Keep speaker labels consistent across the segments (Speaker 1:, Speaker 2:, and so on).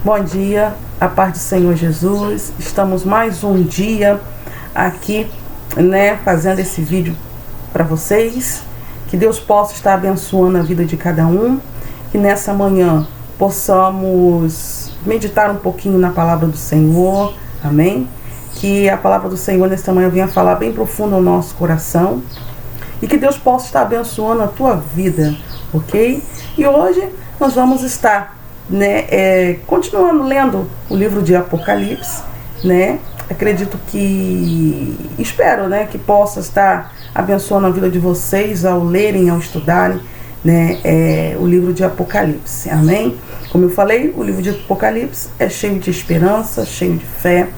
Speaker 1: Bom dia, a paz do Senhor Jesus. Estamos mais um dia aqui, fazendo esse vídeo para vocês. Que Deus possa estar abençoando a vida de cada um. Que nessa manhã possamos meditar um pouquinho na palavra do Senhor. Amém? Que a palavra do Senhor nesta manhã venha falar bem profundo ao nosso coração. E que Deus possa estar abençoando a tua vida, ok? E hoje nós vamos estar continuando lendo o livro de Apocalipse, acredito que, espero, que possa estar abençoando a vida de vocês ao lerem, ao estudarem, o livro de Apocalipse, amém? Como eu falei, o livro de Apocalipse é cheio de esperança, cheio de fé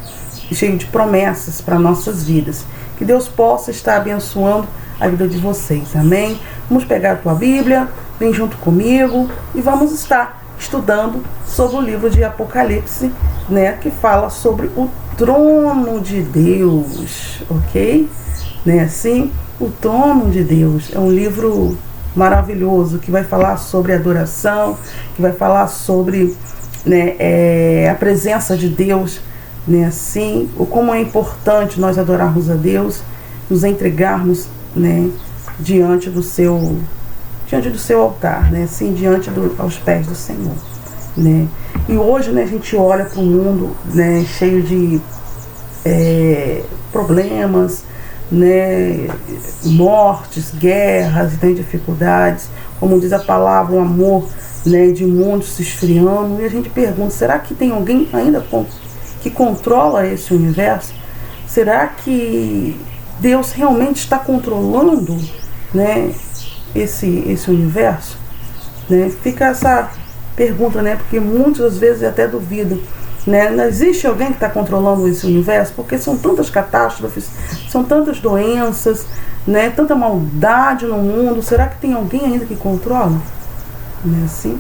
Speaker 1: e cheio de promessas para nossas vidas. Que Deus possa estar abençoando a vida de vocês, amém? Vamos pegar a tua Bíblia, vem junto comigo e vamos estar estudando sobre o livro de Apocalipse, que fala sobre o trono de Deus, ok? Assim, o trono de Deus é um livro maravilhoso que vai falar sobre adoração, que vai falar sobre a presença de Deus, assim, o como é importante nós adorarmos a Deus, nos entregarmos, diante do seu altar, assim, aos pés do Senhor, E hoje, a gente olha para o mundo, cheio de problemas, mortes, guerras, dificuldades, como diz a palavra, o amor, de muitos se esfriando, e a gente pergunta, será que tem alguém ainda que controla esse universo? Será que Deus realmente está controlando, esse universo? Fica essa pergunta, porque muitas vezes até duvido, não existe alguém que está controlando esse universo, porque são tantas catástrofes, são tantas doenças, tanta maldade no mundo. Será que tem alguém ainda que controla? Não é assim?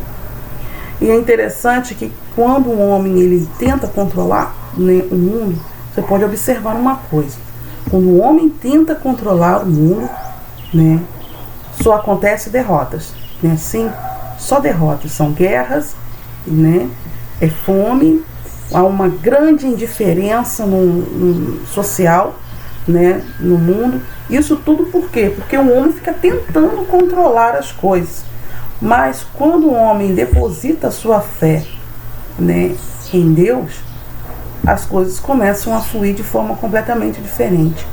Speaker 1: E é interessante que quando o homem ele tenta controlar, o mundo, você pode observar uma coisa: quando o homem tenta controlar o mundo, só acontece derrotas, assim, só derrotas, são guerras, é fome, há uma grande indiferença no social, no mundo. Isso tudo por quê? Porque o homem fica tentando controlar as coisas, mas quando o homem deposita a sua fé, em Deus, as coisas começam a fluir de forma completamente diferente.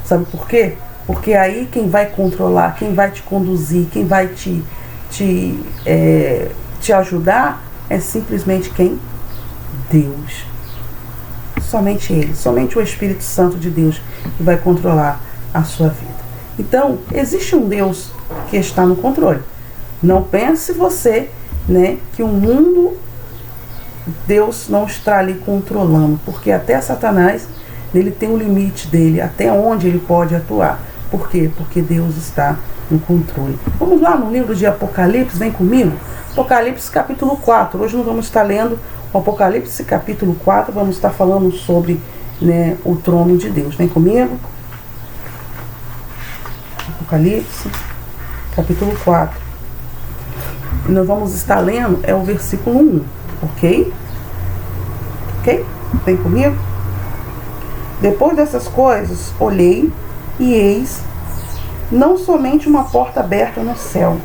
Speaker 1: Sabe por quê? Porque aí quem vai controlar, quem vai te conduzir, quem vai te ajudar é simplesmente quem? Deus. Somente Ele, somente o Espírito Santo de Deus que vai controlar a sua vida. Então, existe um Deus que está no controle. Não pense você, que o mundo, Deus não está ali controlando, porque até Satanás, ele tem um limite dele, até onde ele pode atuar. Por quê? Porque Deus está no controle. Vamos lá no livro de Apocalipse, vem comigo. Apocalipse capítulo 4. Hoje nós vamos estar lendo o Apocalipse capítulo 4. Vamos estar falando sobre o trono de Deus. Vem comigo. Apocalipse capítulo 4. E nós vamos estar lendo o versículo 1. Ok? Ok? Vem comigo. Depois dessas coisas, olhei e eis não somente uma porta aberta no céu,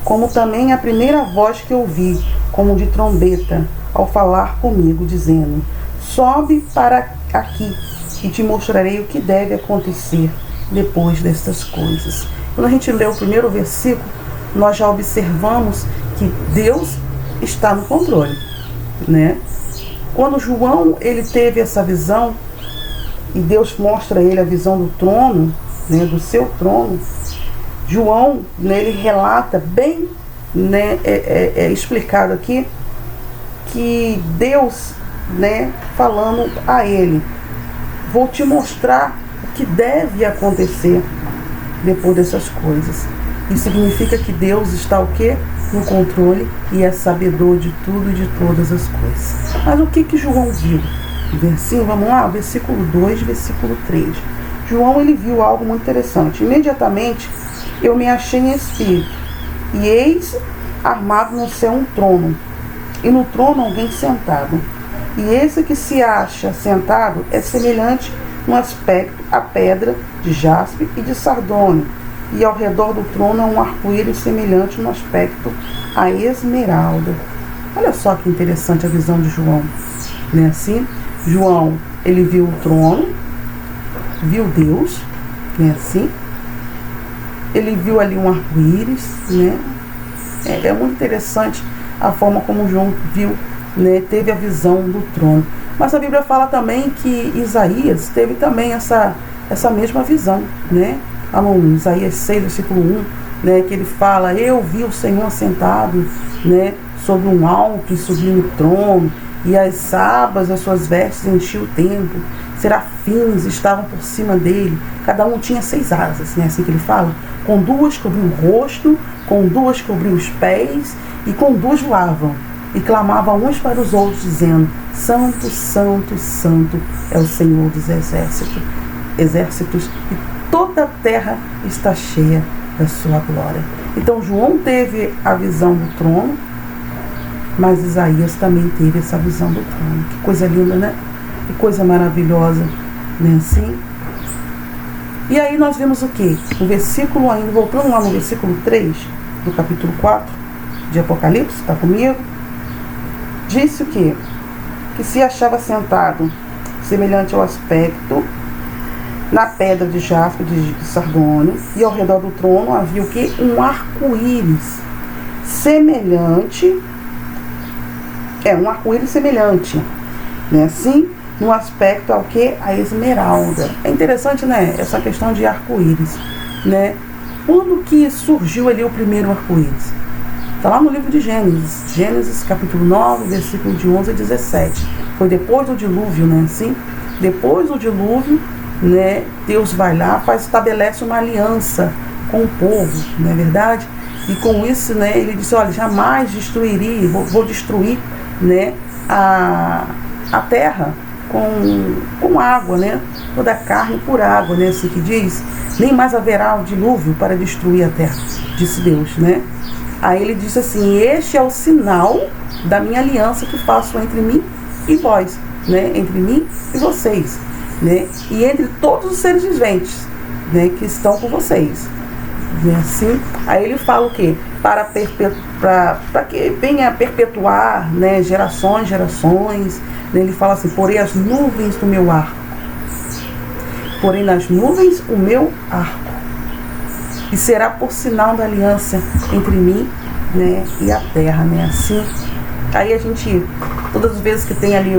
Speaker 1: como também a primeira voz que ouvi, como de trombeta, ao falar comigo, dizendo: sobe para aqui, e te mostrarei o que deve acontecer depois destas coisas. Quando a gente lê o primeiro versículo, nós já observamos que Deus está no controle, Quando João ele teve essa visão, e Deus mostra a ele a visão do trono, do seu trono, João, ele relata bem, explicado aqui, que Deus, falando a ele: vou te mostrar o que deve acontecer depois dessas coisas. Isso significa que Deus está o quê? No controle e é sabedor de tudo e de todas as coisas. Mas o que João viu? Vamos lá, versículo 2, versículo 3. João ele viu algo muito interessante. Imediatamente eu me achei em espírito, e eis armado no céu um trono, e no trono alguém sentado. E esse que se acha sentado é semelhante no aspecto à pedra de jaspe e de sardônio, e ao redor do trono há um arco-íris semelhante no aspecto à esmeralda. Olha só que interessante a visão de João, né? Assim, João, ele viu o trono, viu Deus, né? Assim, ele viu ali um arco-íris, né? É muito interessante a forma como João viu, né? Teve a visão do trono. Mas a Bíblia fala também que Isaías teve também essa mesma visão, né? No Isaías 6, versículo 1, né? Que ele fala: eu vi o Senhor sentado, né? Sobre um alto e sublime trono, e as abas das suas vestes enchiam o templo. Serafins estavam por cima dele, cada um tinha 6 asas, né? Assim que ele fala. Com 2 cobriu o rosto, com 2 cobriu os pés, e com 2 voavam. E clamavam uns para os outros, dizendo: Santo, Santo, Santo é o Senhor dos exércitos, e toda a terra está cheia da sua glória. Então João teve a visão do trono, mas Isaías também teve essa visão do trono. Que coisa linda, né? Que coisa maravilhosa, né? Assim. E aí nós vemos o quê? No versículo ainda, voltando lá no versículo 3 do capítulo 4 de Apocalipse, está comigo? Disse o quê? Que se achava sentado, semelhante ao aspecto, na pedra de jaspe de sardônio, e ao redor do trono havia o quê? Um arco-íris semelhante, um arco-íris semelhante, né? Assim, no aspecto ao que? A esmeralda. É interessante, né? Essa questão de arco-íris, né? Quando que surgiu ali o primeiro arco-íris? Está lá no livro de Gênesis. Gênesis, capítulo 9, versículo de 11 a 17. Foi depois do dilúvio, né? Assim, depois do dilúvio, né? Deus vai lá, estabelece uma aliança com o povo, não é verdade? E com isso, né? Ele disse: olha, jamais destruirei, vou destruir, né? A terra com água, né? Toda a carne por água, né? Assim que diz. Nem mais haverá o dilúvio para destruir a terra, disse Deus, né? Aí ele disse assim: este é o sinal da minha aliança que faço entre mim e vós, né? Entre mim e vocês, né? E entre todos os seres viventes, né? Que estão com vocês, né? Assim, aí ele fala o quê? Para que venha perpetuar, né? Gerações, né? Ele fala assim: porém as nuvens do meu arco, porém nas nuvens o meu arco, e será por sinal da aliança entre mim, né, e a terra, né? Assim, aí a gente, todas as vezes que tem ali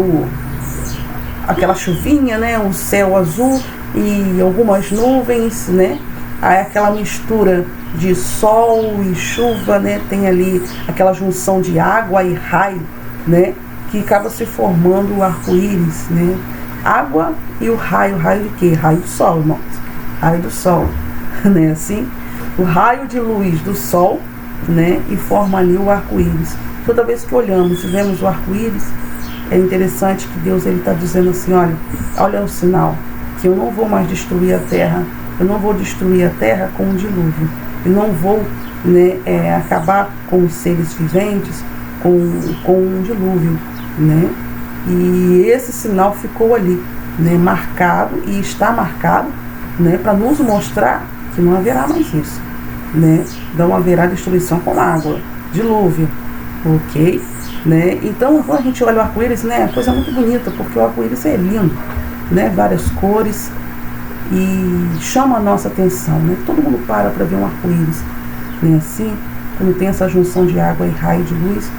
Speaker 1: aquela chuvinha, né, o céu azul e algumas nuvens, né, aí aquela mistura de sol e chuva, né, tem ali aquela junção de água e raio, né, que acaba se formando o arco-íris, né? Água e o raio de quê? Raio do sol, irmãos. Raio do sol, né? Assim, o raio de luz do sol, né? E forma ali o arco-íris. Toda vez que olhamos e vemos o arco-íris, é interessante que Deus está dizendo assim: olha o sinal, que eu não vou mais destruir a terra. Eu não vou destruir a terra com um dilúvio. Eu não vou, né, acabar com os seres viventes com um dilúvio, né? E esse sinal ficou ali, né, marcado, e está marcado, né, para nos mostrar que não haverá mais isso, né? Não haverá destruição com água, dilúvio, ok? Né? Então, quando a gente olha o arco-íris, né, é coisa muito bonita, porque o arco-íris é lindo, né? Várias cores, e chama a nossa atenção, né? Todo mundo para ver um arco-íris, né? Assim, quando tem essa junção de água e raio de luz,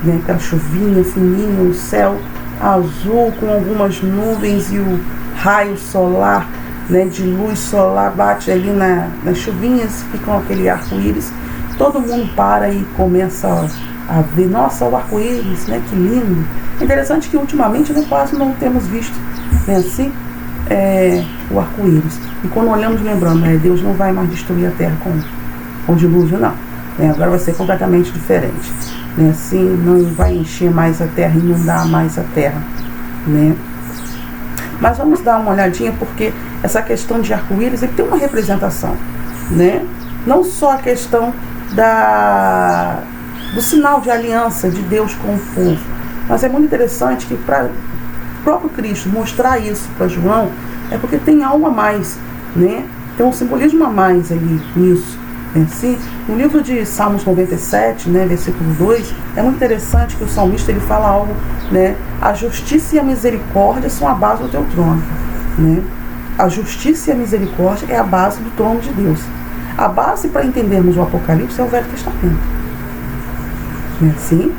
Speaker 1: né? Aquela chuvinha fininha, o céu azul com algumas nuvens e o raio solar, né, de luz solar bate ali nas chuvinhas, ficam aquele arco-íris. Todo mundo para e começa a ver: nossa, o arco-íris, né, que lindo. É interessante que ultimamente, né, quase não temos visto, né, assim, o arco-íris. E quando olhamos, lembrando, né, Deus não vai mais destruir a terra com dilúvio, não, né? Agora vai ser completamente diferente, né? Assim, não vai encher mais a terra, inundar mais a terra, né? Mas vamos dar uma olhadinha, porque essa questão de arco-íris tem uma representação, né? Não só a questão do sinal de aliança de Deus com o povo. Mas é muito interessante que para o próprio Cristo mostrar isso para João, é porque tem algo a mais, né? Tem um simbolismo a mais ali nisso. Assim, no livro de Salmos 97, né, versículo 2, é muito interessante que o salmista ele fala algo, né? A justiça e a misericórdia são a base do teu trono, né? A justiça e a misericórdia é a base do trono de Deus. A base para entendermos o Apocalipse é o Velho Testamento. Não é assim?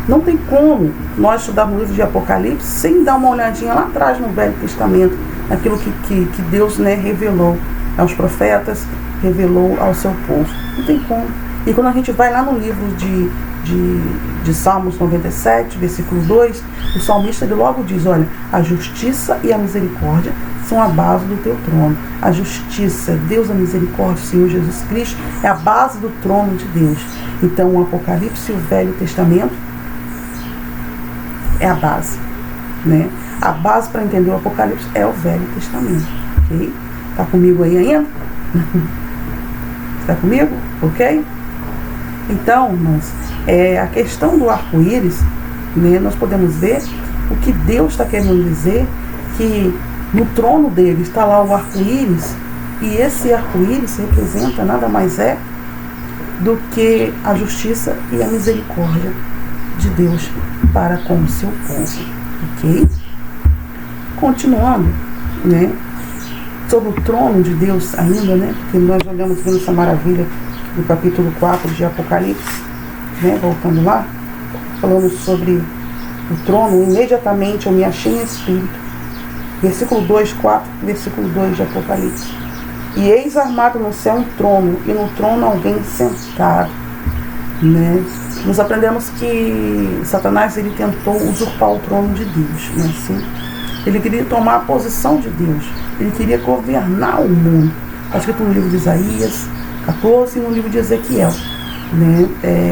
Speaker 1: Não tem como nós estudarmos o livro de Apocalipse sem dar uma olhadinha lá atrás no Velho Testamento, naquilo que Deus, né, revelou aos profetas, revelou ao seu povo. Não tem como. E quando a gente vai lá no livro de Salmos 97, versículo 2, o salmista ele logo diz, olha, a justiça e a misericórdia são a base do teu trono. A justiça, Deus, a misericórdia, o Senhor Jesus Cristo, é a base do trono de Deus. Então o Apocalipse e o Velho Testamento é a base, né? A base para entender o Apocalipse é o Velho Testamento, ok? Está comigo aí ainda? Está comigo? Ok? Então, irmãos, a questão do arco-íris, né, nós podemos ver o que Deus está querendo dizer, que no trono dele está lá o arco-íris, e esse arco-íris representa nada mais do que a justiça e a misericórdia de Deus para com o seu povo, ok? Continuando, né, sobre o trono de Deus ainda, né, porque nós olhamos vendo essa maravilha do capítulo 4 de Apocalipse, né, voltando lá, falando sobre o trono, imediatamente eu me achei em espírito, versículo 2, 4, versículo 2 de Apocalipse, e eis armado no céu um trono, e no trono alguém sentado, né? Nós aprendemos que Satanás ele tentou usurpar o trono de Deus, né? Assim, ele queria tomar a posição de Deus, ele queria governar o mundo. Está escrito no livro de Isaías 14 e no livro de Ezequiel, né,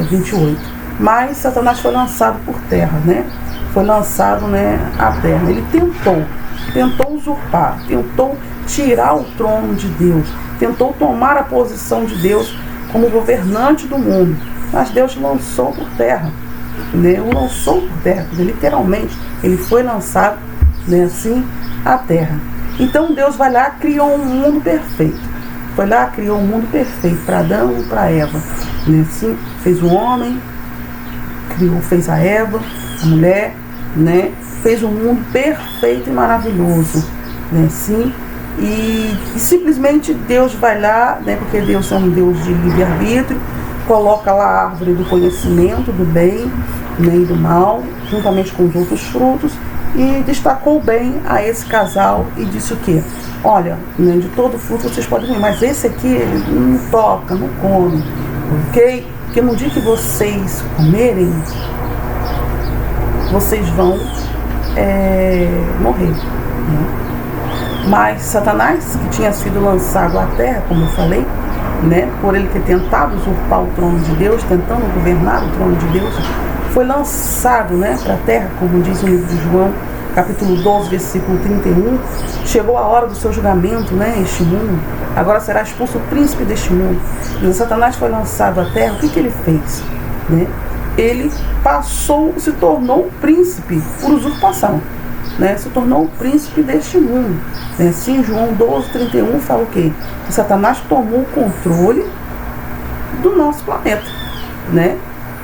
Speaker 1: 28. Mas Satanás foi lançado por terra, né? Foi lançado, né, à terra. Ele tentou usurpar, tentou tirar o trono de Deus, tentou tomar a posição de Deus como governante do mundo. Mas Deus lançou por terra, né? O lançou por terra, literalmente, ele foi lançado, né, assim, à terra. Então Deus vai lá, criou um mundo perfeito. Foi lá, criou um mundo perfeito para Adão e para Eva, né? Assim, fez o homem, fez a Eva, a mulher, né? Fez um mundo perfeito e maravilhoso, né? Assim, e simplesmente Deus vai lá, né? Porque Deus é um Deus de livre-arbítrio, coloca lá a árvore do conhecimento do bem, né, e do mal, juntamente com os outros frutos, e destacou bem a esse casal e disse o quê? Olha, né, de todo fruto vocês podem comer, mas esse aqui não toca, não come, ok? Porque no dia que vocês comerem, vocês vão morrer, né? Mas Satanás, que tinha sido lançado à terra, como eu falei, né, por ele ter tentado usurpar o trono de Deus, tentando governar o trono de Deus, foi lançado, né, para a terra, como diz o livro de João, capítulo 12, versículo 31. Chegou a hora do seu julgamento, né, este mundo. Agora será expulso o príncipe deste mundo. E Satanás foi lançado à terra. O que ele fez? Né? Ele se tornou príncipe por usurpação. Né? Se tornou o príncipe deste mundo. Né? Assim, João 12, 31 fala o quê? Que Satanás tomou o controle do nosso planeta. Né?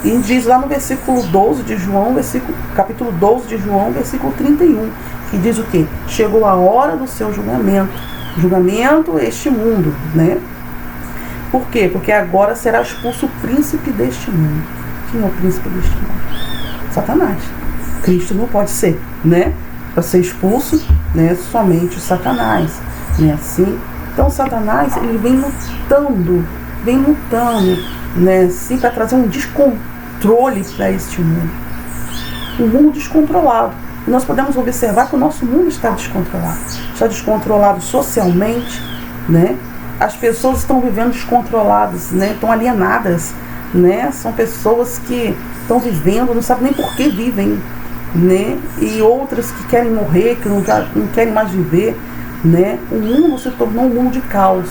Speaker 1: E diz lá no versículo 12 de João, capítulo 12 de João, versículo 31, que diz o quê? Chegou a hora do seu julgamento. Julgamento este mundo, né? Por quê? Porque agora será expulso o príncipe deste mundo. Quem é o príncipe deste mundo? Satanás. Cristo não pode ser, né? Para ser expulso, né? Somente o Satanás, né? Assim. Então Satanás, ele vem lutando, né, assim, para trazer um descontrole para este mundo. Um mundo descontrolado. E nós podemos observar que o nosso mundo está descontrolado. Está descontrolado socialmente, né? As pessoas estão vivendo descontroladas, né? Estão alienadas, né? São pessoas que estão vivendo, não sabem nem por que vivem, né? E outras que querem morrer, que não querem mais viver, né? O mundo se tornou um mundo de caos.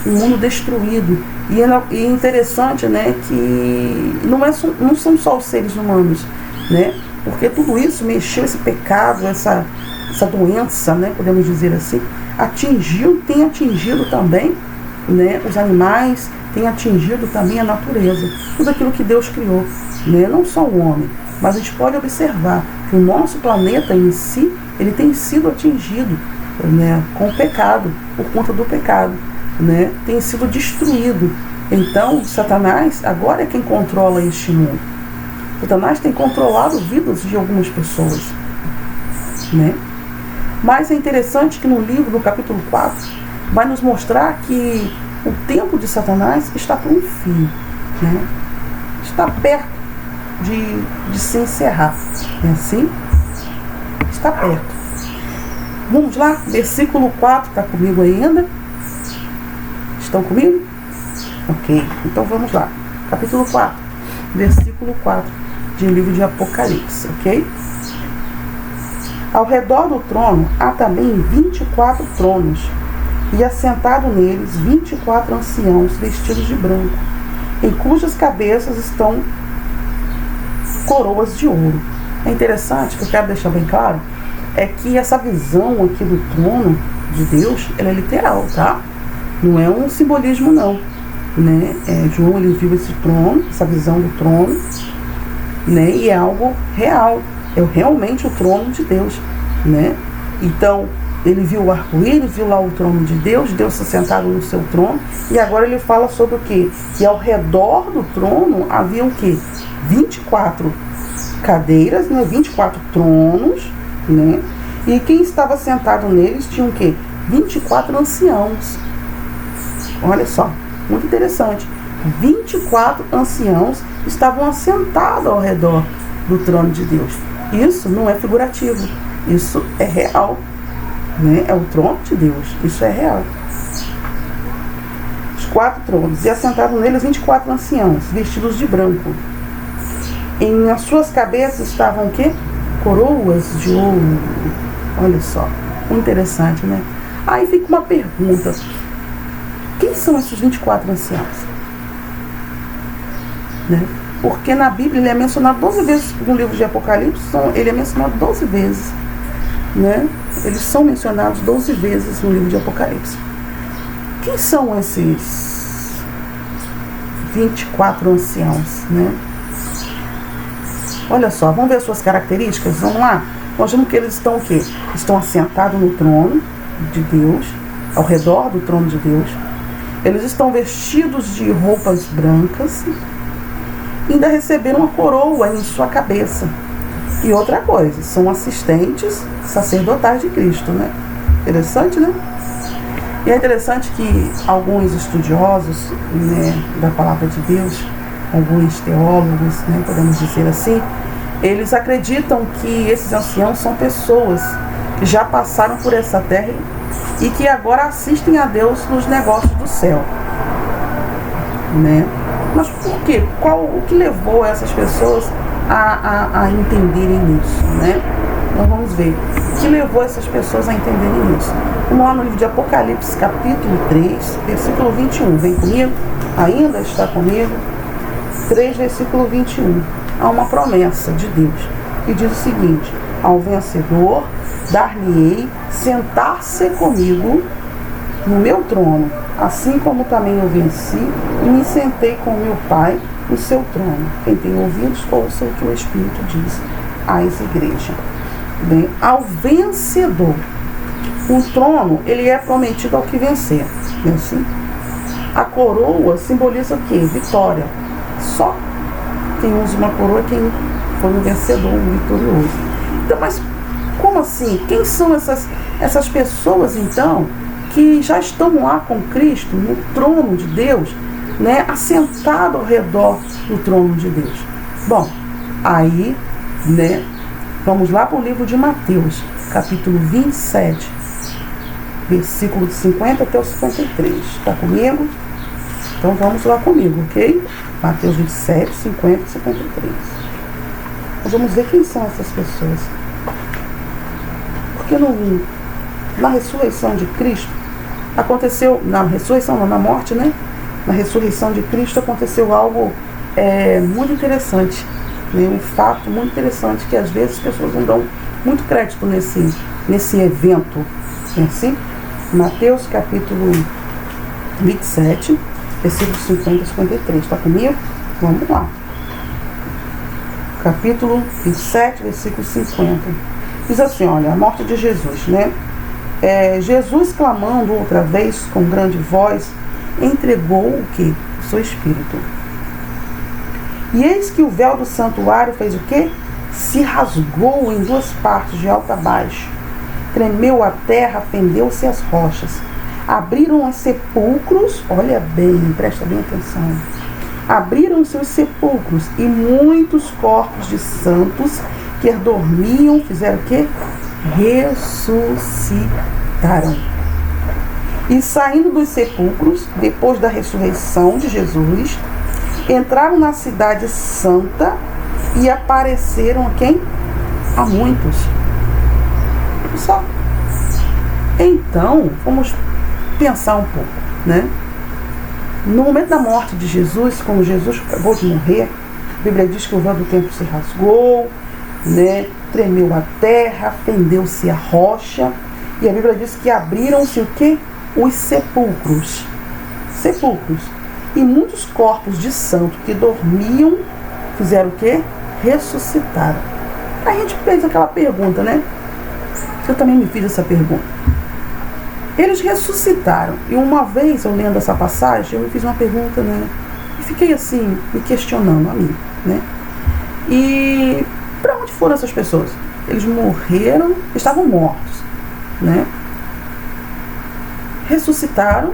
Speaker 1: um mundo destruído. E é interessante, né, que não são só os seres humanos, né, porque tudo isso mexeu, esse pecado, essa doença, né, podemos dizer assim, tem atingido também, né, os animais, tem atingido também a natureza, tudo aquilo que Deus criou, né, não só o homem, mas a gente pode observar que o nosso planeta em si, ele tem sido atingido, né, com o pecado, por conta do pecado, né, tem sido destruído. Então, Satanás agora é quem controla este mundo. Satanás tem controlado vidas de algumas pessoas, né? Mas é interessante que no livro, no capítulo 4, vai nos mostrar que o tempo de Satanás está por um fim, né? Está perto de se encerrar. É assim? Está perto. Vamos lá, versículo 4, está comigo ainda? Estão comigo? Ok, então vamos lá. Capítulo 4, versículo 4, de livro de Apocalipse, ok? Ao redor do trono há também 24 tronos, e assentado neles 24 anciãos vestidos de branco, em cujas cabeças estão coroas de ouro. É interessante, que eu quero deixar bem claro, é que essa visão aqui do trono de Deus, ela é literal, tá? Não é um simbolismo, não. Né? João, ele viu esse trono, essa visão do trono, né? E é algo real, é realmente o trono de Deus, né? Então, ele viu o arco-íris, viu lá o trono de Deus, Deus sentado no seu trono, e agora ele fala sobre o quê? Que ao redor do trono havia o quê? 24 cadeiras, né? 24 tronos, né? E quem estava sentado neles tinha o quê? 24 anciãos. Olha só, muito interessante. 24 anciãos estavam assentados ao redor do trono de Deus. Isso não é figurativo, isso é real, né? É o trono de Deus, isso é real. Os 4 tronos, e assentados neles 24 anciãos, vestidos de branco. Em as suas cabeças estavam o quê? Coroas de ouro. Olha só, interessante, né? Aí fica uma pergunta: quem são esses 24 anciãos? Né? Porque na Bíblia ele é mencionado 12 vezes, no livro de Apocalipse, ele é mencionado 12 vezes. Né? Eles são mencionados 12 vezes no livro de Apocalipse. Quem são esses 24 anciãos? Né? Olha só, vamos ver as suas características? Vamos lá? Nós vemos que eles estão o quê? Estão assentados no trono de Deus, ao redor do trono de Deus. Eles estão vestidos de roupas brancas e ainda receberam uma coroa em sua cabeça. E outra coisa, são assistentes sacerdotais de Cristo, né? Interessante, né? E é interessante que alguns estudiosos, né, da palavra de Deus, alguns teólogos, né, podemos dizer assim, eles acreditam que esses anciãos são pessoas que já passaram por essa terra e que agora assistem a Deus nos negócios do céu, né? Mas por quê? O que levou essas pessoas a entenderem isso, né? Então vamos ver o que levou essas pessoas a entenderem isso. Vamos lá no livro de Apocalipse, capítulo 3, versículo 21. Vem comigo? Ainda está comigo? 3, versículo 21. Há uma promessa de Deus que diz o seguinte: ao vencedor dar-lhe-ei sentar-se comigo no meu trono, assim como também eu venci e me sentei com meu Pai no seu trono. Quem tem ouvidos, ouça o que o Espírito diz às igrejas. Bem, ao vencedor, o trono, ele é prometido ao que vencer. Não é assim? A coroa simboliza o quê? Vitória. Só quem usa uma coroa é quem foi um vencedor, um vitorioso. Então, mas como assim? Quem são essas pessoas, então, que já estão lá com Cristo, no trono de Deus, né, assentado ao redor do trono de Deus? Bom, aí, né, vamos lá para o livro de Mateus, capítulo 27, versículo de 50 até o 53. Está comigo? Então vamos lá comigo, ok? Mateus 27, 50 e 53. Nós vamos ver quem são essas pessoas. Porque na ressurreição de Cristo, aconteceu, na ressurreição, não, na morte, né? Na ressurreição de Cristo aconteceu algo muito interessante, né? Um fato muito interessante que às vezes as pessoas não dão muito crédito nesse evento. É assim? Mateus capítulo 27, versículos 50 e 53. Está comigo? Vamos lá. Capítulo 27, versículo 50. Diz assim, olha, a morte de Jesus, né? Jesus, clamando outra vez com grande voz, entregou o quê? O seu espírito. E eis que o véu do santuário fez o quê? Se rasgou em duas partes, de alto a baixo. Tremeu a terra, fendeu-se as rochas. Abriram os sepulcros, olha bem, presta bem atenção. Abriram-se os sepulcros e muitos corpos de santos que dormiam, fizeram o quê? Ressuscitaram. E saindo dos sepulcros, depois da ressurreição de Jesus, entraram na cidade santa e apareceram a quem? A muitos. Só. Então, vamos pensar um pouco, né? No momento da morte de Jesus, quando Jesus acabou de morrer, a Bíblia diz que o véu do templo se rasgou, né? Tremeu a terra, fendeu-se a rocha, e a Bíblia diz que abriram-se o quê? Os sepulcros. Sepulcros. E muitos corpos de santos que dormiam, fizeram o quê? Ressuscitaram. A gente fez aquela pergunta, né? Eu também me fiz essa pergunta. Eles ressuscitaram. E uma vez, eu lendo essa passagem, eu me fiz uma pergunta, né? E fiquei assim, me questionando a mim, né? E para onde foram essas pessoas? Eles morreram, estavam mortos, né? Ressuscitaram.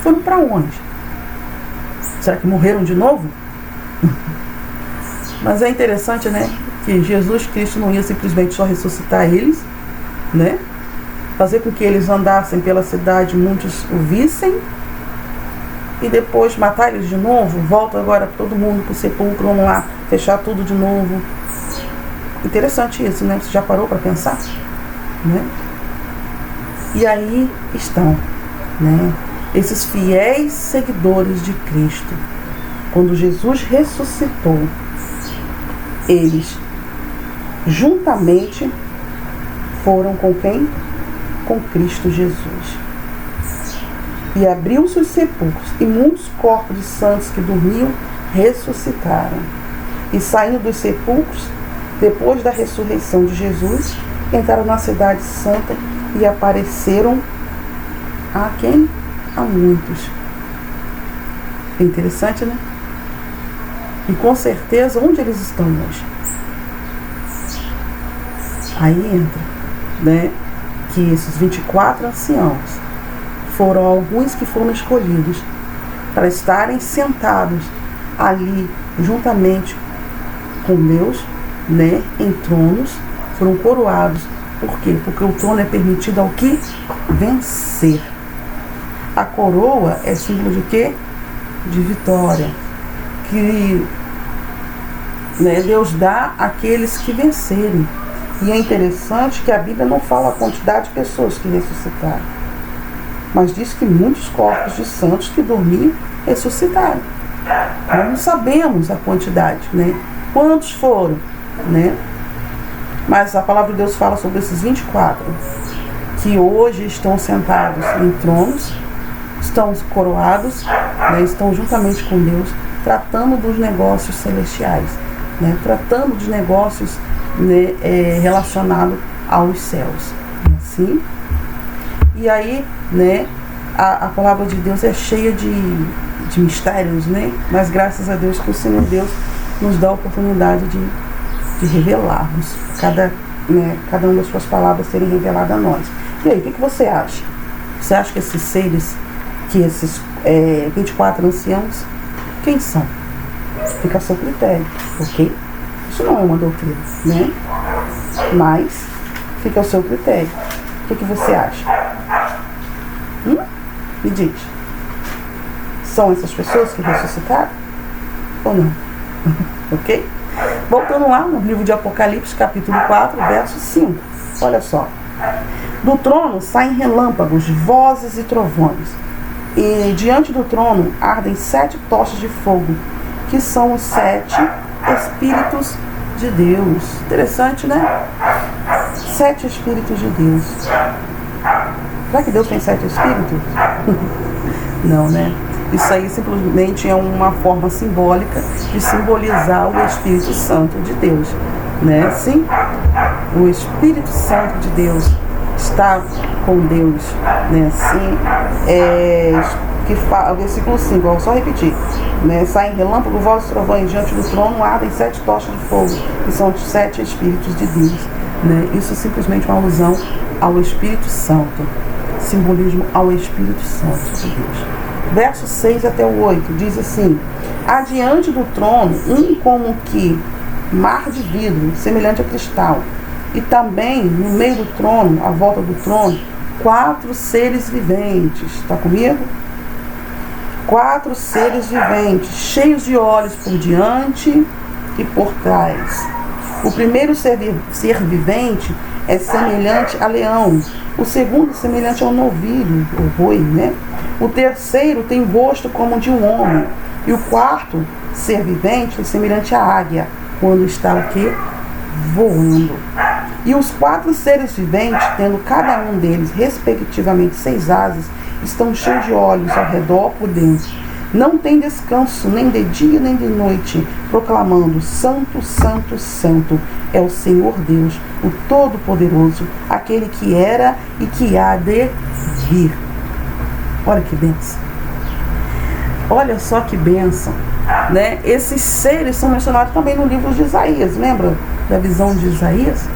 Speaker 1: Foram para onde? Será que morreram de novo? Mas é interessante, né? Que Jesus Cristo não ia simplesmente só ressuscitar eles, né? Fazer com que eles andassem pela cidade, muitos o vissem, e depois matar eles de novo. Volta agora todo mundo pro sepulcro, vamos lá, fechar tudo de novo. Interessante isso, né? Você já parou para pensar? Né? E aí estão, né? Esses fiéis seguidores de Cristo. Quando Jesus ressuscitou, eles juntamente foram com quem? Com Cristo Jesus. E abriu-se os sepulcros, e muitos corpos de santos que dormiam ressuscitaram. E saindo dos sepulcros, depois da ressurreição de Jesus, entraram na cidade santa e apareceram a quem? A muitos. É interessante, né? E com certeza, onde eles estão hoje? Aí entra, né, que esses 24 anciãos foram alguns que foram escolhidos para estarem sentados ali juntamente com Deus, né, em tronos, foram coroados. Por quê? Porque o trono é permitido ao que? Vencer. A coroa é símbolo de quê? De vitória. Que, né, Deus dá àqueles que vencerem. E é interessante que a Bíblia não fala a quantidade de pessoas que ressuscitaram, mas diz que muitos corpos de santos que dormiam ressuscitaram. Nós não sabemos a quantidade, né? Quantos foram, né? Mas a palavra de Deus fala sobre esses 24 que hoje estão sentados em tronos, estão coroados, né? Estão juntamente com Deus, tratando dos negócios celestiais, né? Tratando dos negócios, né, relacionados aos céus. Assim? E aí, né, a palavra de Deus é cheia de mistérios, né? Mas graças a Deus que o Senhor Deus nos dá a oportunidade de revelarmos cada uma das suas palavras serem reveladas a nós. E aí, o que você acha? Você acha que esses seres, que esses 24 anciãos, quem são? Fica a seu critério, ok? Isso não é uma doutrina, né? Mas fica ao seu critério. O que você acha? Me diz. São essas pessoas que ressuscitaram? Ou não? Ok? Voltando lá no livro de Apocalipse, capítulo 4, verso 5. Olha só. Do trono saem relâmpagos, vozes e trovões. E diante do trono ardem 7 tochas de fogo, que são os 7 Espíritos de Deus. Interessante, né? 7 Espíritos de Deus. Será que Deus tem 7 Espíritos? Não, né? Isso aí simplesmente é uma forma simbólica de simbolizar o Espírito Santo de Deus, né? Sim, o Espírito Santo de Deus está com Deus, né? Sim, que fala, versículo 5, ó, só repetir, né? Saem relâmpagos, vozes, trovões, diante do trono ardem 7 tochas de fogo, que são os 7 Espíritos de Deus, né? Isso é simplesmente uma alusão ao Espírito Santo, simbolismo ao Espírito Santo de Deus. Verso 6 até o 8 diz assim: adiante do trono, como que mar de vidro, semelhante a cristal, e também no meio do trono, à volta do trono, 4 seres viventes. Está comigo? 4 seres viventes, cheios de olhos por diante e por trás. O primeiro ser vivente é semelhante a leão, o segundo semelhante ao novilho, o boi, né? O terceiro tem rosto como de um homem, e o quarto ser vivente é semelhante à águia, quando está o quê? Voando. E os 4 seres viventes, tendo cada um deles respectivamente 6 asas, estão cheios de olhos ao redor por dentro. Não tem descanso, nem de dia nem de noite, proclamando: Santo, Santo, Santo é o Senhor Deus, o Todo-Poderoso, aquele que era e que há de vir. Olha que bênção. Olha só que bênção, né? Esses seres são mencionados também no livro de Isaías. Lembra da visão de Isaías?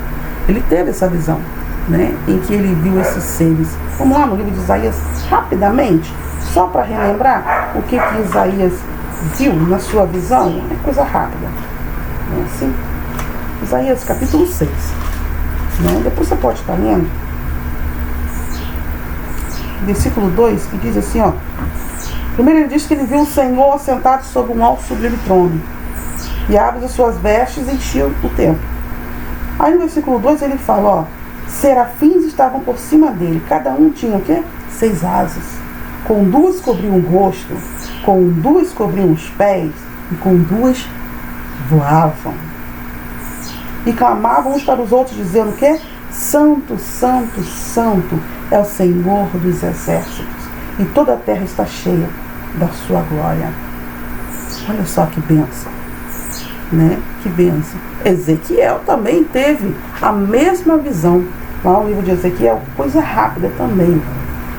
Speaker 1: Ele teve essa visão, né? Em que ele viu esses seres. Vamos lá no livro de Isaías, rapidamente, só para relembrar o que Isaías viu na sua visão. É coisa rápida, né? Assim, Isaías capítulo 6, né? Depois você pode estar lendo. Versículo 2, que diz assim, ó. Primeiro ele diz que ele viu o Senhor assentado sobre um alto sublime trono, e abre as suas vestes enchiam o templo. Aí no versículo 2 ele fala, ó, serafins estavam por cima dele, cada um tinha o quê? 6 asas. Com 2 cobriam o rosto, com 2 cobriam os pés, e com 2 voavam. E clamavam uns para os outros, dizendo o quê? Santo, Santo, Santo é o Senhor dos exércitos, e toda a terra está cheia da sua glória. Olha só que bênção, né? Que bênção. Ezequiel também teve a mesma visão. Lá no livro de Ezequiel, coisa rápida também.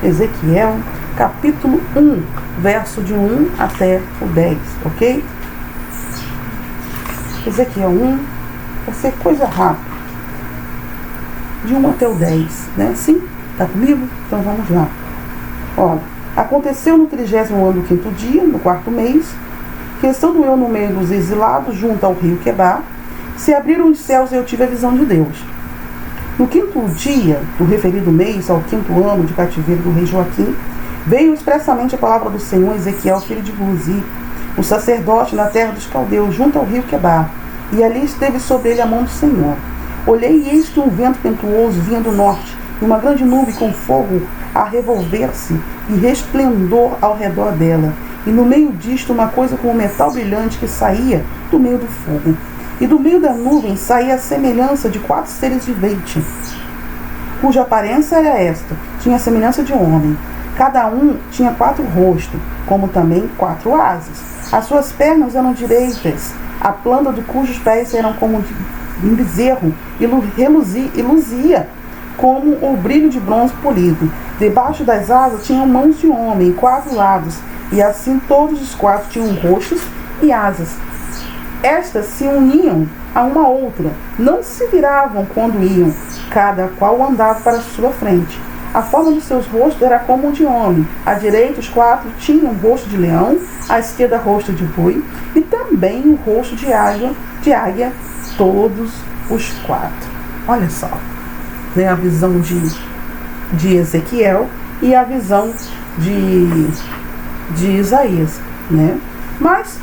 Speaker 1: Ezequiel, capítulo 1, verso de 1 até o 10, ok? Ezequiel 1, vai ser coisa rápida. De 1 até o 10, né? Sim? Tá comigo? Então vamos lá. Olha, aconteceu no 30º ano do 5º dia, no 4º mês, que estando eu no meio dos exilados, junto ao rio Quebar, se abriram os céus e eu tive a visão de Deus. No 5º dia do referido mês, ao 5º ano de cativeiro do rei Joaquim, veio expressamente a palavra do Senhor a Ezequiel, filho de Buzi, o sacerdote na terra dos caldeus, junto ao rio Quebar, e ali esteve sobre ele a mão do Senhor. Olhei e eis que um vento ventuoso vinha do norte, e uma grande nuvem com fogo a revolver-se e resplendor ao redor dela, e no meio disto uma coisa como metal brilhante que saía do meio do fogo. E do meio da nuvem saía a semelhança de 4 seres viventes, cuja aparência era esta: tinha a semelhança de homem. Cada um tinha 4 rostos, como também 4 asas. As suas pernas eram direitas, a planta de cujos pés eram como de um bezerro, e luzia como o brilho de bronze polido. Debaixo das asas tinham mãos de homem em 4 lados, e assim todos os 4 tinham rostos e asas. Estas se uniam a uma outra, não se viravam quando iam, cada qual andava para a sua frente. A forma de seus rostos era como de homem. À direita, os 4 tinham rosto de leão, à esquerda, rosto de boi, e também o rosto de águia, todos os 4. Olha só, né, a visão de Ezequiel e a visão de Isaías, né? Mas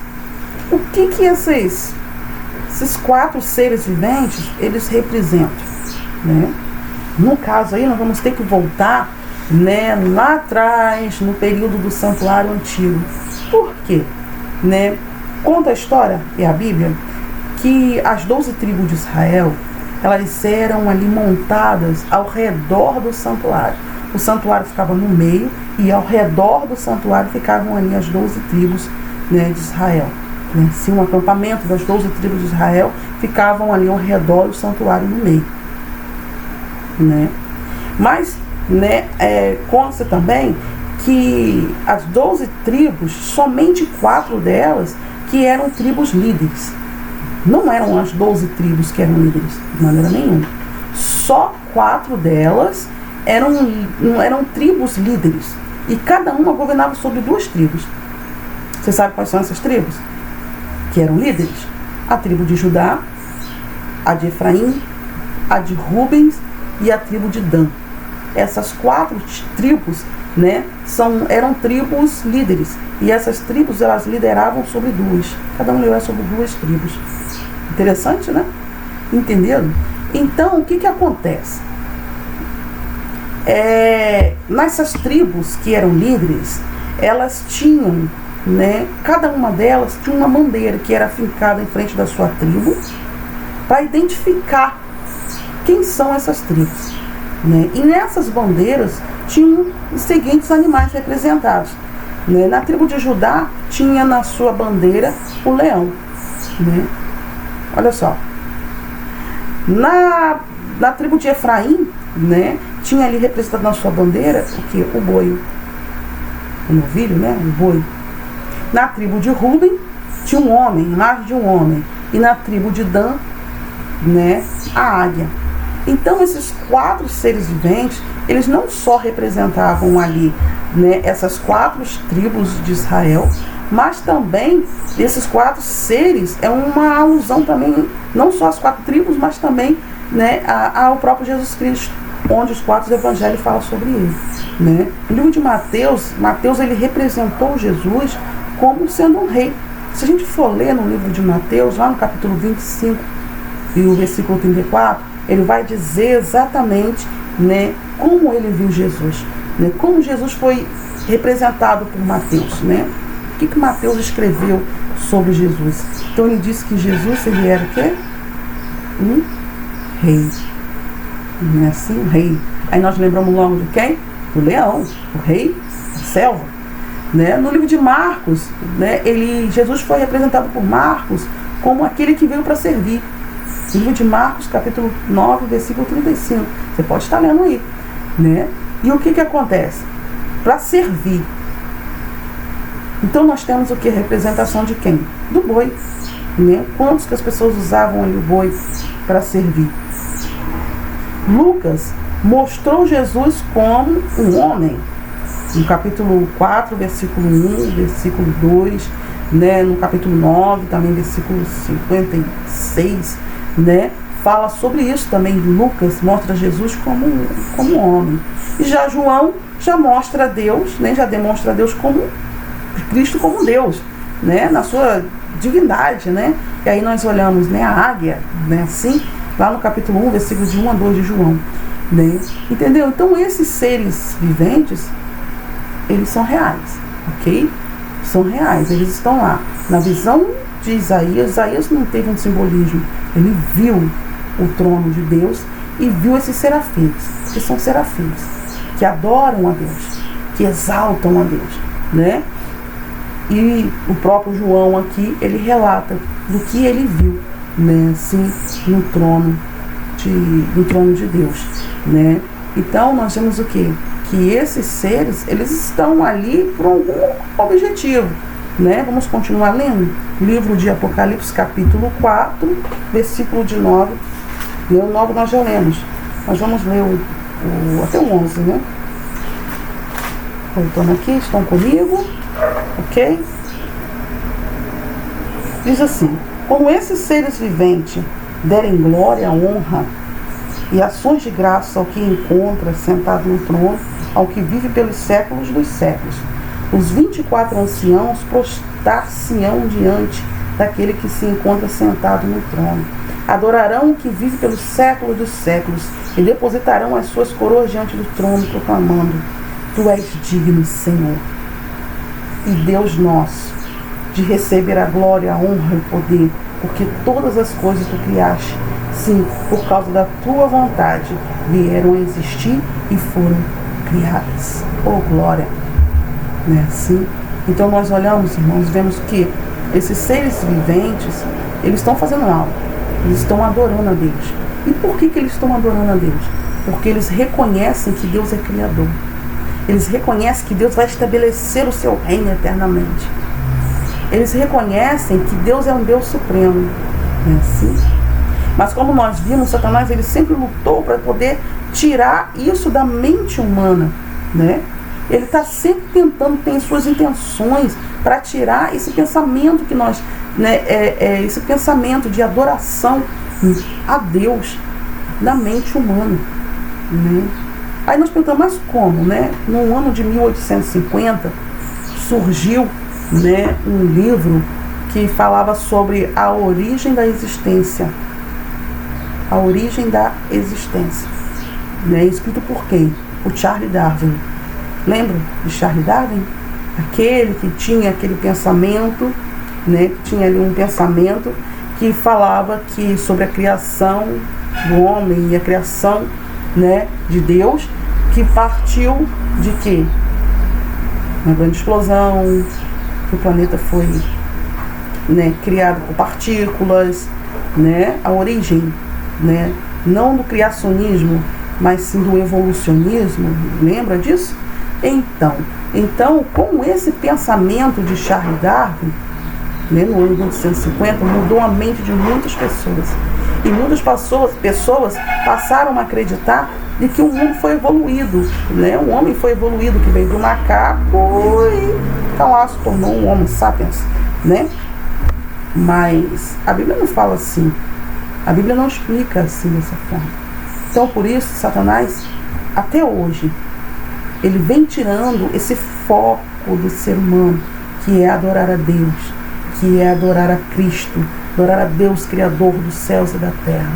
Speaker 1: o que esses 4 seres viventes eles representam, né? No caso aí, nós vamos ter que voltar, né, lá atrás, no período do santuário antigo. Por quê? Né? Conta a história, e a Bíblia, que as 12 tribos de Israel, elas eram ali montadas ao redor do santuário. O santuário ficava no meio e ao redor do santuário ficavam ali as 12 tribos, né, de Israel. Né? Se um acampamento das 12 tribos de Israel ficavam ali ao redor do santuário no meio. Né? Mas, né, consta também que as 12 tribos, somente 4 delas que eram tribos líderes. Não eram as 12 tribos que eram líderes, de maneira nenhuma. Só 4 delas eram tribos líderes. E cada uma governava sobre 2 tribos. Você sabe quais são essas tribos? Que eram líderes? A tribo de Judá, a de Efraim, a de Rubens e a tribo de Dan. Essas 4 tribos, né, eram tribos líderes. E essas tribos, elas lideravam sobre 2. Cada um liderava sobre 2 tribos. Interessante, né? Entenderam? Então, o que acontece? Nessas tribos que eram líderes, elas tinham, né, cada uma delas tinha uma bandeira que era fincada em frente da sua tribo para identificar quem são essas tribos. Né? E nessas bandeiras tinham os seguintes animais representados. Né? Na tribo de Judá tinha na sua bandeira o leão. Né? Olha só. Na tribo de Efraim, né, tinha ali representado na sua bandeira o que? O boi. O novilho, né? O boi. Na tribo de Ruben tinha um homem, imagem de um homem. E na tribo de Dan, né, a águia. Então esses 4 seres viventes, eles não só representavam ali, né, essas 4 tribos de Israel, mas também esses 4 seres é uma alusão também, não só às 4 tribos, mas também, né, ao próprio Jesus Cristo, onde os 4 evangelhos falam sobre ele. Né? No livro de Mateus, ele representou Jesus como sendo um rei. Se a gente for ler no livro de Mateus, lá no capítulo 25 e o versículo 34, ele vai dizer exatamente, né, como ele viu Jesus, né, como Jesus foi representado por Mateus. Né? O que Mateus escreveu sobre Jesus? Então ele disse que Jesus, ele era o quê? Um rei. Não é assim? Um rei. Aí nós lembramos logo de quem? O leão, o rei da selva. Né? No livro de Marcos, né, Jesus foi representado por Marcos como aquele que veio para servir. No livro de Marcos, capítulo 9, versículo 35. Você pode estar lendo aí. Né? E o que acontece? Para servir. Então nós temos o que? Representação de quem? Do boi. Né? Quantos que as pessoas usavam ali o boi para servir? Lucas mostrou Jesus como um homem. No capítulo 4, versículo 1, versículo 2, né? No capítulo 9, também versículo 56, né? Fala sobre isso também. Lucas mostra Jesus como homem. E já João já mostra Deus, né? Já demonstra Deus como Cristo como Deus, né? Na sua divindade, né? E aí nós olhamos, né, a águia, né, assim, lá no capítulo 1, versículos de 1 a 2 de João. Né? Entendeu? Então esses seres viventes, eles são reais, ok? São reais, eles estão lá. Na visão de Isaías não teve um simbolismo. Ele viu o trono de Deus e viu esses serafins, que são serafins, que adoram a Deus, que exaltam a Deus, né? E o próprio João aqui, ele relata do que ele viu, né, assim, no trono de Deus, né? Então nós temos o quê? Que esses seres, eles estão ali por algum objetivo, né? Vamos continuar lendo. Livro de Apocalipse, capítulo 4, versículo de 9. E o 9 nós já lemos. Nós vamos ler até o 11, né? Voltando aqui, estão comigo? Ok? Diz assim: como esses seres viventes derem glória, honra e ações de graça ao que encontra sentado no trono, ao que vive pelos séculos dos séculos, os 24 anciãos prostrar-se-ão diante daquele que se encontra sentado no trono, Adorarão o que vive pelos séculos dos séculos e depositarão as suas coroas diante do trono, proclamando: Tu és digno, Senhor, e Deus nosso, de receber a glória, a honra e o poder, porque todas as coisas tu criaste, sim, por causa da tua vontade, vieram a existir e foram criadas. Oh, glória! Não é assim? Então nós olhamos, irmãos, vemos que esses seres viventes, eles estão fazendo algo, eles estão adorando a Deus. E por que eles estão adorando a Deus? Porque eles reconhecem que Deus é Criador. Eles reconhecem que Deus vai estabelecer o seu reino eternamente. Eles reconhecem que Deus é um Deus supremo. Não é assim? Mas como nós vimos, Satanás ele sempre lutou para poder tirar isso da mente humana, né? Ele está sempre tentando, tem suas intenções para tirar esse pensamento que nós, né, esse pensamento de adoração a Deus da mente humana, né? Aí nós perguntamos, mas como, né? No ano de 1850 surgiu, né, um livro que falava sobre a origem da existência. A origem da existência, né? Escrito por quem? O Charles Darwin. Lembra de Charles Darwin? Aquele que tinha aquele pensamento, né? Tinha ali um pensamento que falava que sobre a criação do homem e a criação, né, de Deus, que partiu de quê? Uma grande explosão, que o planeta foi, né, criado por partículas, né? A origem, né, não do criacionismo, mas sim do evolucionismo. Lembra disso? Então, com esse pensamento de Charles Darwin, né, no ano de 1850, mudou a mente de muitas pessoas. E muitas pessoas passaram a acreditar de que o mundo foi evoluído, né? O homem foi evoluído, que veio do macaco e então lá se tornou um Homo sapiens, né? Mas a Bíblia não fala assim. A Bíblia não explica assim dessa forma. Então, por isso, Satanás, até hoje, ele vem tirando esse foco do ser humano, que é adorar a Deus, que é adorar a Cristo, adorar a Deus, Criador dos céus e da terra.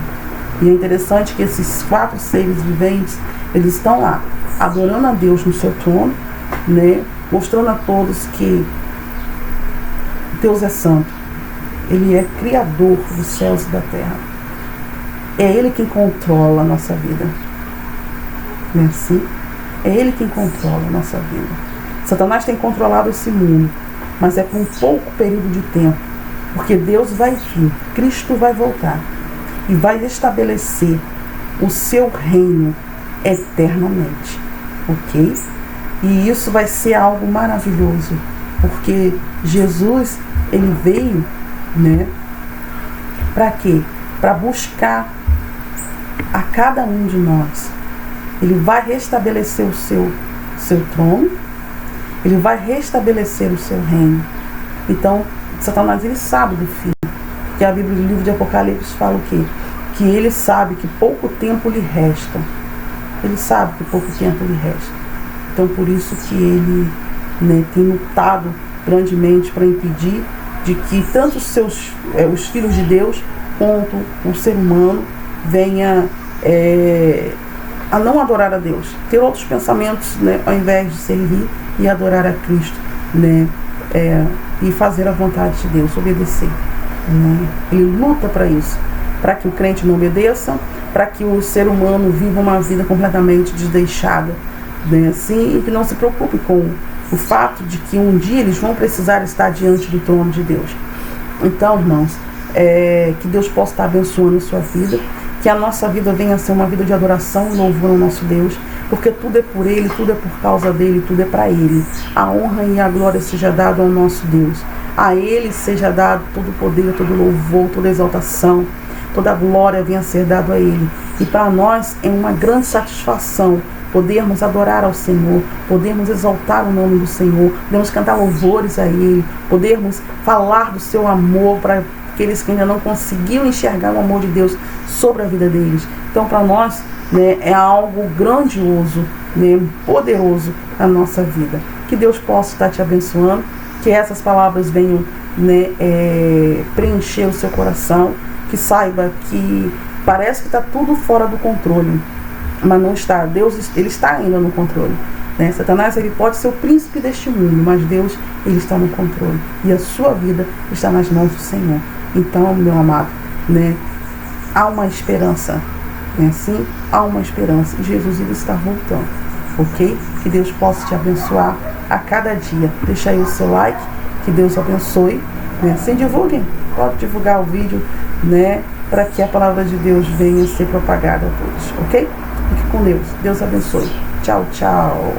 Speaker 1: E é interessante que esses 4 seres viventes, eles estão lá, adorando a Deus no seu trono, né? Mostrando a todos que Deus é santo. Ele é Criador dos céus e da terra. É Ele quem controla a nossa vida. Não é assim? É Ele quem controla a nossa vida. Satanás tem controlado esse mundo, mas é por um pouco período de tempo, porque Deus vai vir, Cristo vai voltar e vai estabelecer o seu reino eternamente, ok? E isso vai ser algo maravilhoso, porque Jesus, ele veio, né, para quê? Para buscar a cada um de nós. Ele vai restabelecer o seu trono, ele vai restabelecer o seu reino. Então, Satanás, ele sabe do fim. Que a Bíblia, no livro de Apocalipse, fala o quê? Que ele sabe que pouco tempo lhe resta. Ele sabe que pouco tempo lhe resta. Então, por isso que ele, né, tem lutado grandemente para impedir de que tanto os filhos de Deus quanto o ser humano venha a não adorar a Deus, ter outros pensamentos, né, ao invés de servir e adorar a Cristo, né, e fazer a vontade de Deus, obedecer, né? Ele luta para isso, para que o crente não obedeça, para que o ser humano viva uma vida completamente desleixada, né, assim, e que não se preocupe com o fato de que um dia eles vão precisar estar diante do trono de Deus. Então, irmãos, que Deus possa estar abençoando a sua vida, que a nossa vida venha a ser uma vida de adoração e louvor ao nosso Deus, porque tudo é por Ele, tudo é por causa dEle, tudo é para Ele. A honra e a glória seja dado ao nosso Deus. A Ele seja dado todo o poder, todo o louvor, toda a exaltação, toda a glória venha a ser dado a Ele. E para nós é uma grande satisfação podermos adorar ao Senhor, podermos exaltar o nome do Senhor, podermos cantar louvores a Ele, podermos falar do seu amor para aqueles que ainda não conseguiram enxergar o amor de Deus sobre a vida deles. Então, para nós, né, é algo grandioso, né, poderoso na nossa vida. Que Deus possa estar te abençoando, que essas palavras venham né, preencher o seu coração, que saiba que parece que está tudo fora do controle, mas não está. Deus, ele está ainda no controle, né? Satanás, ele pode ser o príncipe deste mundo, mas Deus, ele está no controle, e a sua vida está nas mãos do Senhor. Então, meu amado, né, há uma esperança, né? Sim, há uma esperança, e Jesus, ele está voltando, ok? Que Deus possa te abençoar a cada dia. Deixa aí o seu like, que Deus abençoe, né? Se divulguem, pode divulgar o vídeo, né, para que a palavra de Deus venha ser propagada a todos, ok? Fique com Deus. Deus abençoe. Tchau, tchau.